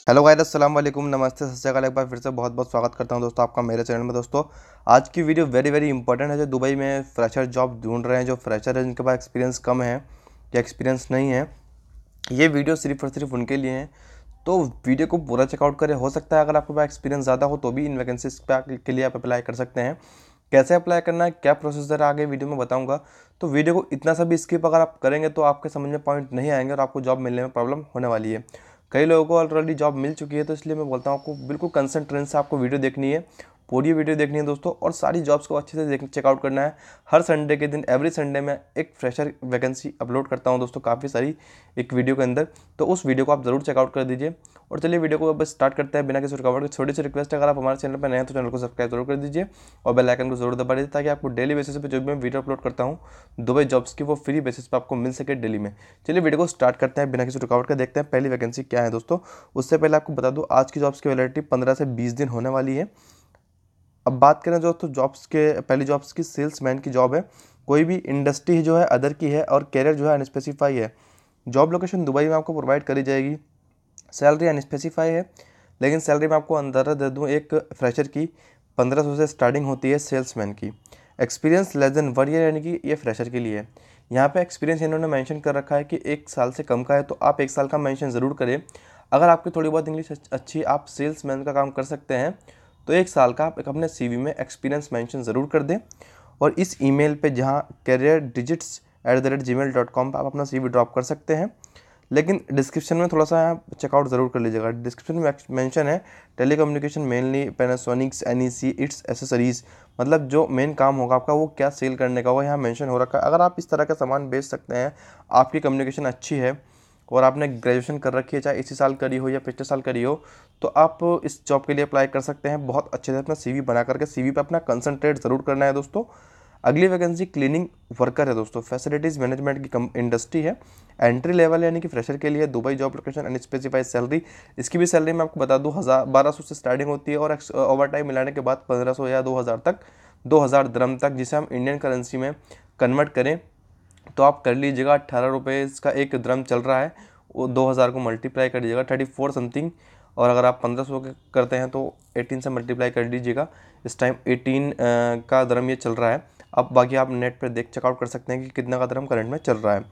Hello guys, अस्सलाम वालेकुम, नमस्ते, सत श्री अकाल। एक बार फिर से बहुत बहुत स्वागत करता हूं दोस्तों आपका मेरे चैनल में। दोस्तों आज की वीडियो वेरी वेरी इंपॉर्टेंट है। जो दुबई में फ्रेशर जॉब ढूंढ रहे हैं, जो फ्रेशर है जिनके पास एक्सपीरियंस कम है या एक्सपीरियंस नहीं है, ये वीडियो सिर्फ और सिर्फ उनके लिए है। तो वीडियो को पूरा चेकआउट करें। हो सकता है अगर आपके पास एक्सपीरियंस ज़्यादा हो तो भी इन वैकेंसीज के लिए आप अप्लाई कर सकते हैं। कैसे अप्लाई करना है, क्या प्रोसीजर है, आगे वीडियो में बताऊंगा। तो वीडियो को इतना सा भी स्किप अगर आप करेंगे तो आपके समझ में पॉइंट नहीं आएंगे और आपको जॉब मिलने में प्रॉब्लम होने वाली है। कई लोगों को ऑलरेडी जॉब मिल चुकी है, तो इसलिए मैं बोलता हूँ आपको बिल्कुल कंसंट्रेट से आपको वीडियो देखनी है, पूरी वीडियो देखनी है दोस्तों, और सारी जॉब्स को अच्छे से चेकआउट करना है। हर संडे के दिन, एवरी संडे में एक फ्रेशर वैकेंसी अपलोड करता हूँ दोस्तों, काफ़ी सारी एक वीडियो के अंदर। तो उस वीडियो को आप ज़रूर चेकआउट कर दीजिए। और चलिए वीडियो को अब स्टार्ट करते हैं बिना किसी रुकावट के। छोटी सी रिक्वेस्ट है, अगर आप हमारे चैनल पर नए हैं तो चैनल को सब्सक्राइब जरूर कर दीजिए और बेल आइकन को जरूर दबा दीजिए, ताकि आपको डेली बेसिस पे जो भी मैं वीडियो अपलोड करता हूँ दुबई जॉब्स की, वो फ्री बेसिस पे आपको मिल सके डेली में। चलिए वीडियो को स्टार्ट करते हैं बिना किसी रुकावट के। देखते हैं पहली वैकेंसी क्या है दोस्तों। उससे पहले आपको बता दूँ आज की जॉब्स की वैलिडिटी 15 से 20 दिन होने वाली है। अब बात करें दोस्तों जॉब्स के, पहली जॉब्स की सेल्समैन की जॉब है। कोई भी इंडस्ट्री जो है अदर की है और कैरियर जो है अनस्पेसिफाई है। जॉब लोकेशन दुबई में आपको प्रोवाइड करी जाएगी। सैलरी अनस्पेसिफाई है, लेकिन सैलरी में आपको अंदाज़ा दे दूँ, एक फ्रेशर की 1500 से स्टार्टिंग होती है सेल्समैन की। एक्सपीरियंस लेस देन 1 ईयर, यानी कि ये फ्रेशर के लिए है। यहाँ पे एक्सपीरियंस इन्होंने मेंशन कर रखा है कि 1 साल से कम का है, तो आप 1 साल का मेंशन ज़रूर करें। अगर आपकी थोड़ी बहुत इंग्लिश अच्छी, आप सेल्समैन का काम कर सकते हैं, तो 1 साल का आप अपने CV में एक्सपीरियंस मेंशन ज़रूर कर दें। और इस ईमेल पे जहाँ careerdigits@gmail.com पर आप अपना CV ड्रॉप कर सकते हैं। लेकिन डिस्क्रिप्शन में थोड़ा सा चेकआउट ज़रूर कर लीजिएगा। डिस्क्रिप्शन में मेंशन है telecommunication mainly Panasonics NEC its accessories, मतलब जो मेन काम होगा आपका वो क्या सेल करने का होगा, यहाँ मेंशन हो रखा है। अगर आप इस तरह का सामान बेच सकते हैं, आपकी कम्युनिकेशन अच्छी है और आपने ग्रेजुएशन कर रखी है, चाहे इसी साल करी हो या पिछले साल करी हो, तो आप इस जॉब के लिए अप्लाई कर सकते हैं। बहुत अच्छे से अपना CV बना करके CV पे अपना कंसंट्रेट ज़रूर करना है दोस्तों। अगली वैकेंसी क्लीनिंग वर्कर है दोस्तों। फैसिलिटीज़ मैनेजमेंट की इंडस्ट्री है। एंट्री लेवल यानी कि फ्रेशर के लिए। Dubai job location unspecified salary. इसकी भी सैलरी मैं आपको बता दूँ 1200 से स्टार्टिंग होती है, और ओवर टाइम मिलाने के बाद 1500 या 2000 तक, 2000 दिरहम तक, जिसे हम इंडियन करेंसी में कन्वर्ट करें तो आप कर लीजिएगा 18 रुपये इसका एक दिरहम चल रहा है। वो 2000 को मल्टीप्लाई कर दीजिएगा 34 समथिंग, और अगर आप 1500 के करते हैं तो 18 से मल्टीप्लाई कर दीजिएगा। इस टाइम 18 का दिरहम ये चल रहा है। अब बाकी आप नेट पर चेकआउट कर सकते हैं कि कितना का दिरहम करंट में चल रहा है।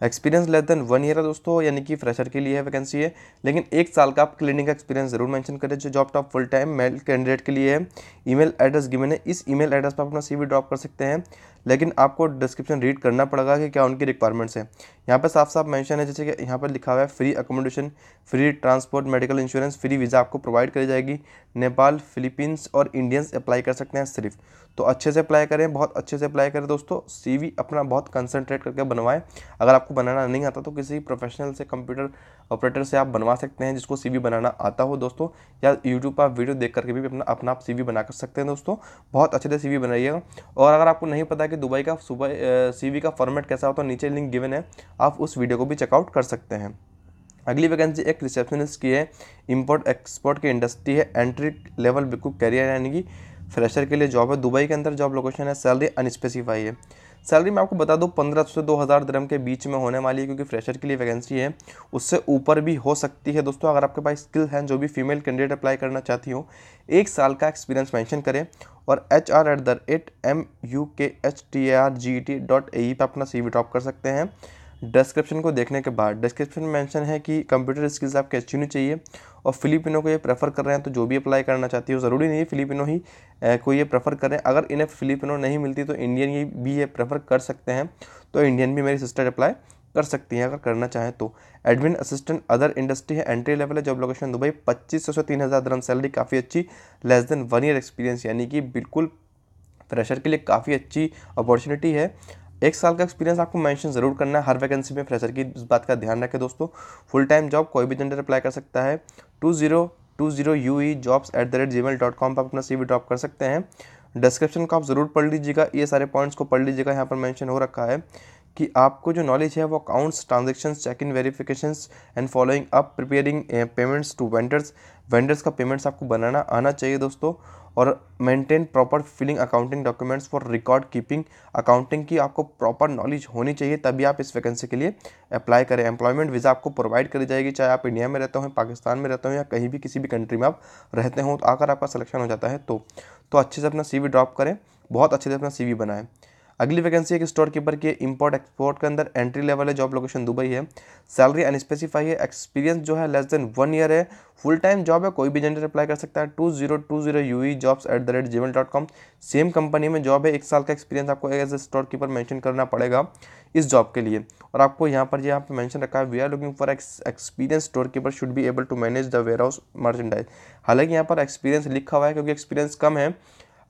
एक्सपीरियंस लेस देन 1 ईयर है दोस्तों, यानी कि फ्रेशर के लिए है वैकेंसी है। लेकिन 1 साल का आप क्लिनिक एक्सपीरियंस जरूर मेंशन करें। जो job top full time male candidate के लिए है। ईमेल एड्रेस गिवन है, इस ईमेल एड्रेस पर आप अपना CV ड्रॉप कर सकते हैं, लेकिन आपको डिस्क्रिप्शन रीड करना पड़ेगा कि क्या उनकी रिक्वायरमेंट्स है। यहाँ पर साफ साफ मेंशन है, जैसे कि यहाँ पर लिखा हुआ है free accommodation, free transport, medical insurance, free visa आपको प्रोवाइड करी जाएगी। नेपाल, फिलीपींस और इंडियंस अप्लाई कर सकते हैं सिर्फ। तो अच्छे से अप्लाई करें, बहुत अच्छे से अप्लाई करें दोस्तों। CV अपना बहुत कंसंट्रेट करके बनवाएं। अगर आपको बनाना नहीं आता तो किसी प्रोफेशनल से, कंप्यूटर ऑपरेटर से आप बनवा सकते हैं जिसको CV बनाना आता हो दोस्तों, या यूट्यूब पर आप वीडियो देख करके भी अपना आप CV बना कर सकते हैं दोस्तों। बहुत अच्छे से CV बनाइएगा। और अगर आपको नहीं पता कि दुबई का CV का फॉर्मेट कैसा होता है, नीचे लिंक गिवन है, आप उस वीडियो को भी चेकआउट कर सकते हैं। अगली वैकेंसी एक रिसेप्शनिस्ट की है। इंपोर्ट एक्सपोर्ट की इंडस्ट्री है। एंट्री लेवल बिल्कुल कैरियर यानी कि फ्रेशर के लिए जॉब है। दुबई के अंदर जॉब लोकेशन है। सैलरी अनस्पेसिफाई है। सैलरी मैं आपको बता दूं 1500 से 2000 दिरहम के बीच में होने वाली है, क्योंकि फ्रेशर के लिए वैकेंसी है। उससे ऊपर भी हो सकती है दोस्तों, अगर आपके पास स्किल हैं, जो भी फीमेल कैंडिडेट अप्लाई करना चाहती हो। 1 साल का एक्सपीरियंस मेंशन करें और HR@MUKHTARGET.AE पर अपना CV ड्रॉप कर सकते हैं। डिस्क्रिप्शन को देखने के बाद डिस्क्रिप्शन में मेंशन है कि कंप्यूटर स्किल्स आपकी अच्छी होनी चाहिए, और फिलिपिनो को ये प्रेफर कर रहे हैं। तो जो भी अप्लाई करना चाहती हो, ज़रूरी नहीं है फिलिपिनो ही को ये प्रेफर करें। अगर इन्हें फिलिपिनो नहीं मिलती तो इंडियन ये प्रेफर कर सकते हैं। तो इंडियन भी मेरी सिस्टर अप्लाई कर सकती हैं अगर करना चाहें तो। एडमिन असिस्टेंट अदर इंडस्ट्री है। एंट्री लेवल है। Job location Dubai. 2500 से 3000 दिरहम सैलरी, काफ़ी अच्छी। लेस देन 1 ईयर एक्सपीरियंस, यानी कि बिल्कुल फ्रेशर के लिए काफ़ी अच्छी अपॉर्चुनिटी है। 1 साल का एक्सपीरियंस आपको मेंशन ज़रूर करना है हर वैकेंसी में। फ्रेशर की इस बात का ध्यान रखें दोस्तों। फुल टाइम जॉब कोई भी जेंडर अप्लाई कर सकता है। 2020UE@gmail.com पर अपना CV ड्रॉप कर सकते हैं। डिस्क्रिप्शन को आप ज़रूर पढ़ लीजिएगा, ये सारे पॉइंट्स को पढ़ लीजिएगा। यहाँ पर मेंशन हो रखा है कि आपको जो नॉलेज है वो accounts, transactions, check in, verifications and following up, preparing payments to vendors का पेमेंट्स आपको बनाना आना चाहिए दोस्तों, और maintain proper filling accounting documents for record keeping. Accounting की आपको प्रॉपर नॉलेज होनी चाहिए, तभी आप इस वैकेंसी के लिए अप्लाई करें। एम्प्लॉयमेंट वीज़ा आपको प्रोवाइड करी जाएगी, चाहे आप इंडिया में रहते हो, पाकिस्तान में रहते हो, या कहीं भी किसी भी कंट्री में आप रहते हो। तो अगर आपका सिलेक्शन हो जाता है तो अच्छे से अपना CV ड्रॉप करें, बहुत अच्छे से अपना CV बनाएं। अगली वैकेंसी एक स्टोर कीपर की इंपोर्ट एक्सपोर्ट के अंदर एंट्री लेवल है, जॉब लोकेशन दुबई है, सैलरी अनस्पेसिफाई है, एक्सपीरियंस जो है लेस देन 1 ईयर है, फुल टाइम जॉब है, कोई भी जेंडर अप्लाई कर सकता है। 2020ue@gmail.com। सेम कंपनी में जॉब है, 1 साल का एक्सपीरियंस आपको as a store keeper mention करना पड़ेगा इस जॉब के लिए। और आपको यहाँ पे मेंशन रखा है, we are looking for experience store keeper should be able to manage the warehouse merchandise. हालांकि यहाँ पर एक्सपीरियंस लिखा हुआ है क्योंकि एक्सपीरियंस कम है।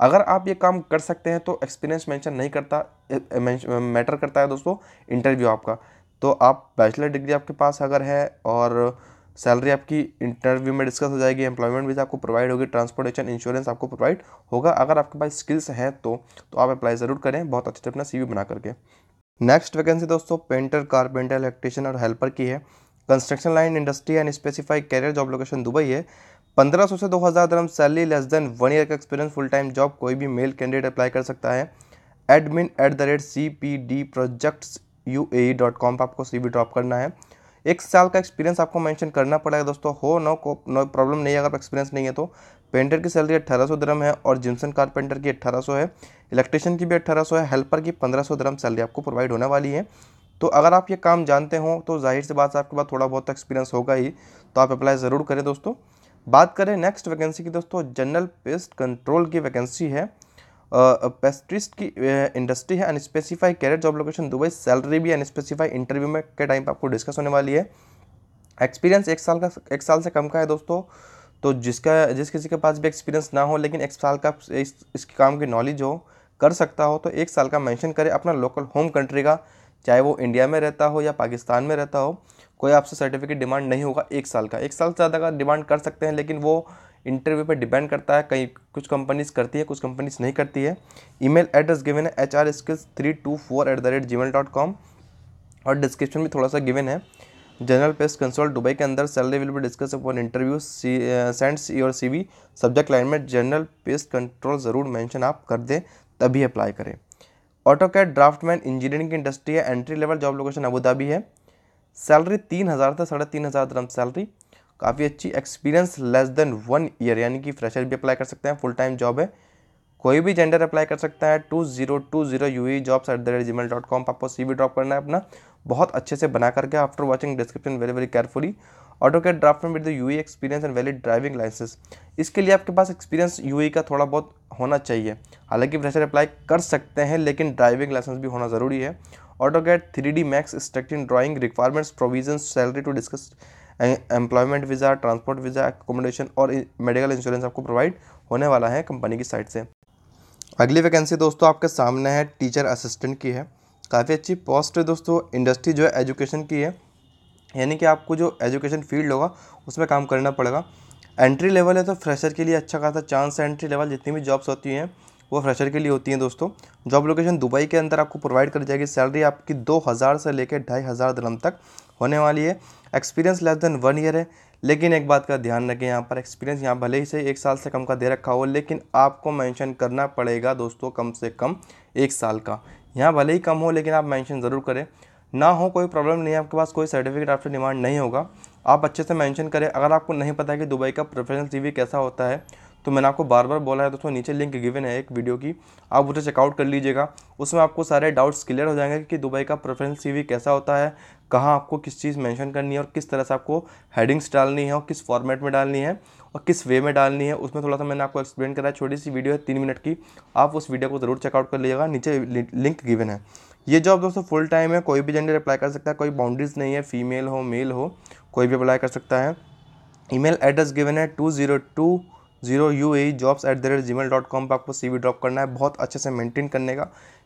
अगर आप ये काम कर सकते हैं तो एक्सपीरियंस मेंशन नहीं करता, मैटर करता है दोस्तों इंटरव्यू आपका। तो आप बैचलर डिग्री आपके पास अगर है और सैलरी आपकी इंटरव्यू में डिस्कस हो जाएगी, एम्प्लॉयमेंट वीज़ा आपको प्रोवाइड होगी, ट्रांसपोर्टेशन इंश्योरेंस आपको प्रोवाइड होगा। अगर आपके पास स्किल्स हैं तो आप अप्लाई ज़रूर करें, बहुत अच्छे से अपना CV बना करके। नेक्स्ट वैकेंसी दोस्तों पेंटर, कारपेंटर, इलेक्ट्रिशियन और हेल्पर की है। Construction line industry and specify career, job location Dubai है। 1500 से 2000 dirham salary, less than 1 year का एक्सपीरियंस, फुल टाइम जॉब, कोई भी मेल कैंडिडेट अप्लाई कर सकता है। admin@cpdprojectsuae.com पर आपको CV ड्रॉप करना है। 1 साल का एक्सपीरियंस आपको मेंशन करना पड़ेगा दोस्तों, हो नो प्रॉब्लम नहीं है अगर एक्सपीरियंस नहीं है तो। पेंटर की सैलरी 1800 dirham है और जिम्सन कारपेंटर की 1800 है, इलेक्ट्रिशियन की भी 1800 है, हेल्पर की 1500 dirham सैलरी आपको प्रोवाइड होने वाली है। तो अगर आप ये काम जानते हो तो जाहिर सी बात है आपके पास थोड़ा बहुत एक्सपीरियंस होगा ही, तो आप अप्लाई ज़रूर करें दोस्तों। बात करें नेक्स्ट वैकेंसी की दोस्तों, जनरल पेस्ट कंट्रोल की वैकेंसी है, पेस्ट्रिस्ट की इंडस्ट्री है, unspecify career, job location Dubai, salary भी अनस्पेसिफाई, इंटरव्यू में के टाइम पर आपको डिस्कस होने वाली है। एक्सपीरियंस 1 साल से कम का है दोस्तों। तो जिस किसी के पास भी एक्सपीरियंस ना हो लेकिन 1 साल का इसके काम की नॉलेज हो, कर सकता हो, तो 1 साल का मेंशन करे अपना लोकल होम कंट्री का, चाहे वो इंडिया में रहता हो या पाकिस्तान में रहता हो। कोई आपसे सर्टिफिकेट डिमांड नहीं होगा 1 साल का। 1 साल से ज़्यादा का डिमांड कर सकते हैं लेकिन वो इंटरव्यू पे डिपेंड करता है, कहीं कुछ कंपनीज करती है, कुछ कंपनीज नहीं करती है। ईमेल एड्रेस गिवन है hrskills324@gmail.com और डिस्क्रिप्शन भी थोड़ा सा गिवन है। जनरल पेस्ट कंसोल दुबई के अंदर, salary will be discuss upon interview, sends your CV, subject line में जनरल पेस्ट कंट्रोल ज़रूर मेंशन आप कर दें तभी अप्लाई करें। ऑटोकैड ड्राफ्टमैन इंजीनियरिंग की इंडस्ट्री है, entry level, job location Abu Dhabi है, सैलरी 3000 से 3500 dirham सैलरी, काफ़ी अच्छी, एक्सपीरियंस लेस देन 1 ईयर, यानी कि फ्रेशर भी अप्लाई कर सकते हैं, फुल टाइम जॉब है, कोई भी जेंडर अप्लाई कर सकता है। 2020ue@gmail.com पर आपको CV ड्रॉप करना है अपना, बहुत अच्छे से बना करके। After watching description very very carefully. AutoCAD draftman with the UE experience and valid driving licence, इसके लिए आपके पास एक्सपीरियंस UE का थोड़ा बहुत होना चाहिए। हालांकि फ्रेशर अप्लाई कर सकते हैं लेकिन ड्राइविंग लाइसेंस भी होना ज़रूरी है। AutoCAD 3D max structuring drawing requirements provisions, salary to discuss, employment visa, transport visa, accommodation और मेडिकल इंश्योरेंस आपको प्रोवाइड होने वाला है कंपनी की साइड से। अगली वैकेंसी दोस्तों आपके सामने है, टीचर असिस्टेंट की है, काफ़ी अच्छी पोस्ट है दोस्तों। इंडस्ट्री जो है एजुकेशन की है, यानी कि आपको जो एजुकेशन फील्ड होगा उसमें काम करना पड़ेगा। एंट्री लेवल है तो फ्रेशर के लिए अच्छा खासा चांस है। एंट्री लेवल जितनी भी जॉब्स होती हैं वो फ्रेशर के लिए होती हैं दोस्तों। जॉब लोकेशन दुबई के अंदर आपको प्रोवाइड कर जाएगी। सैलरी आपकी 2000 से लेकर 2500 dirham तक होने वाली है। एक्सपीरियंस लेस देन 1 ईयर है, लेकिन एक बात का ध्यान रखें, यहाँ पर एक्सपीरियंस यहाँ भले ही से 1 साल से कम का दे रखा हो लेकिन आपको मेंशन करना पड़ेगा दोस्तों कम से कम 1 साल का। यहाँ भले ही कम हो लेकिन आप मेंशन ज़रूर करें। ना हो कोई प्रॉब्लम नहीं है, आपके पास कोई सर्टिफिकेट आपसे डिमांड नहीं होगा, आप अच्छे से मेंशन करें। अगर आपको नहीं पता कि दुबई का प्रोफेशनल CV कैसा होता है तो मैंने आपको बार बार बोला है दोस्तों, नीचे लिंक गिवन है एक वीडियो की, आप उसे चेकआउट कर लीजिएगा। उसमें आपको सारे डाउट्स क्लियर हो जाएंगे कि दुबई का प्रोफेशनल CV कैसा होता है, कहाँ आपको किस चीज़ मेंशन करनी है और किस तरह से आपको हेडिंग्स डालनी है और किस फॉर्मेट में डालनी है और किस वे में डालनी है। उसमें थोड़ा सा मैंने आपको एक्सप्लेन करा है, छोटी सी वीडियो है 3 मिनट की, आप उस वीडियो को ज़रूर चेकआउट कर लीजिएगा, नीचे लिंक गिवन है। ये जॉब दोस्तों फुल टाइम है, कोई भी जेंडर अप्लाई कर सकता है, कोई बाउंड्रीज नहीं है, फीमेल हो मेल हो कोई भी अप्लाई कर सकता है। ईमेल एड्रेस गिवन है 2020ue@gmail.com पर आपको CV ड्रॉप करना है, बहुत अच्छे से मेंटेन करने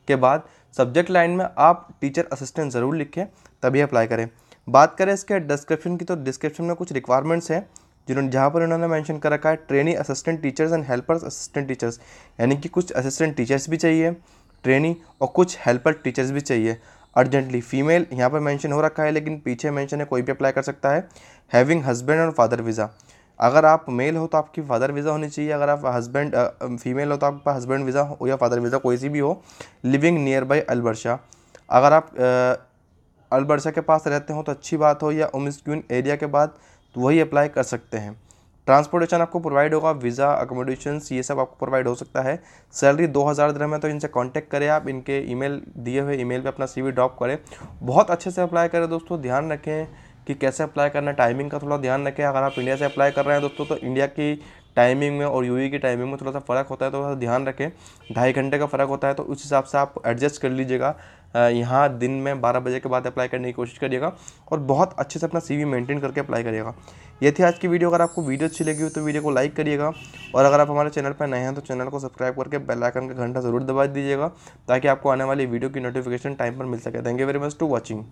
के बाद सब्जेक्ट लाइन में आप टीचर असिस्टेंट ज़रूर लिखें तभी अप्लाई करें। बात करें इसके डिस्क्रिप्शन की तो डिस्क्रिप्शन में कुछ रिक्वायरमेंट्स हैं जहाँ पर इन्होंने मेंशन कर रखा है, trainee assistant teachers and helpers assistant teachers, यानी कि कुछ असिस्टेंट टीचर्स भी चाहिए ट्रेनी और कुछ हेल्पर टीचर्स भी चाहिए। अर्जेंटली फीमेल यहाँ पर मेंशन हो रखा है, लेकिन पीछे मेंशन है कोई भी अप्लाई कर सकता है। हैविंग हस्बैंड और फादर वीज़ा, अगर आप मेल हो तो आपकी फादर वीज़ा होनी चाहिए, अगर आप हस्बैंड फीमेल हो तो आपके पास हस्बैंड वीज़ा हो या फादर वीज़ा, कोई सी भी हो। लिविंग नियर बाई अलबर्शा, अगर आप अलबर्शा के पास रहते हो तो अच्छी बात हो, या उमिस्क्यून एरिया के बाद तो वही अप्लाई कर सकते हैं। ट्रांसपोर्टेशन आपको प्रोवाइड होगा, वीज़ा अकोमोडेशंस ये सब आपको प्रोवाइड हो सकता है। सैलरी 2000 दिरहम है, तो इनसे कांटेक्ट करें आप, इनके ईमेल दिए हुए ईमेल पे अपना CV ड्रॉप करें। बहुत अच्छे से अप्लाई करें दोस्तों, ध्यान रखें कि कैसे अप्लाई करना है, टाइमिंग का थोड़ा ध्यान रखें। अगर आप इंडिया से अप्लाई कर रहे हैं दोस्तों, तो इंडिया की टाइमिंग में और UAE की टाइमिंग में थोड़ा सा फ़र्क होता है, तो थोड़ा ध्यान रखें। 2.5 घंटे का फ़र्क होता है, तो उस हिसाब से आप एडजस्ट कर लीजिएगा। यहाँ दिन में 12 बजे के बाद अप्लाई करने की कोशिश करिएगा, और बहुत अच्छे से अपना CV मेंटेन करके अप्लाई करिएगा। ये थी आज की वीडियो। अगर आपको वीडियो अच्छी लगी हो तो वीडियो को लाइक करिएगा, और अगर आप हमारे चैनल पर नए हैं तो चैनल को सब्सक्राइब करके बेल आइकन का घंटा ज़रूर दबा दीजिएगा, ताकि आपको आने वाली वीडियो की नोटिफिकेशन टाइम पर मिल सके। Thank you very much to watching.